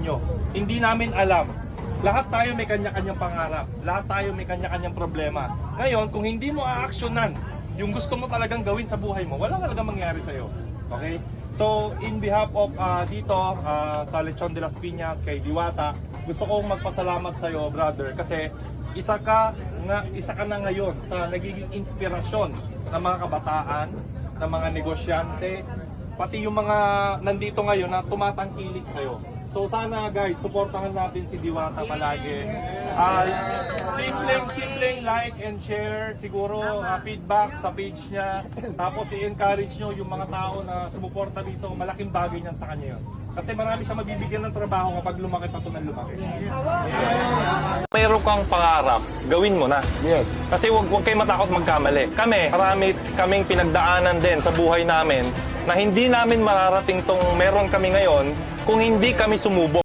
inyo. Hindi namin alam. Lahat tayo may kanya-kanyang pangarap. Lahat tayo may kanya-kanyang problema. Ngayon, kung hindi mo aaksyonan yung gusto mo talagang gawin sa buhay mo, wala talagang mangyari sa'yo. Okay? So, in behalf of dito sa Lechon de las Piñas, kay Diwata, gusto kong magpasalamat sa'yo, brother, kasi isa ka na ngayon sa nagiging inspirasyon ng mga kabataan, ng mga negosyante, pati yung mga nandito ngayon na tumatangkilik sa'yo. So sana guys, supportahan natin si Diwata palagi. Simpleng like and share, siguro feedback sa page niya. Tapos i-encourage nyo yung mga tao na sumuporta dito. Malaking bagay niyan sa kanya yun. Kasi marami siya mabibigyan ng trabaho kapag lumaki pa ito ng lumaki. Mayroon kang pangarap, gawin mo na. Yes. Kasi huwag kayo matakot magkamali. Marami kaming pinagdaanan din sa buhay namin na hindi namin mararating tong meron kami ngayon kung hindi kami sumubok.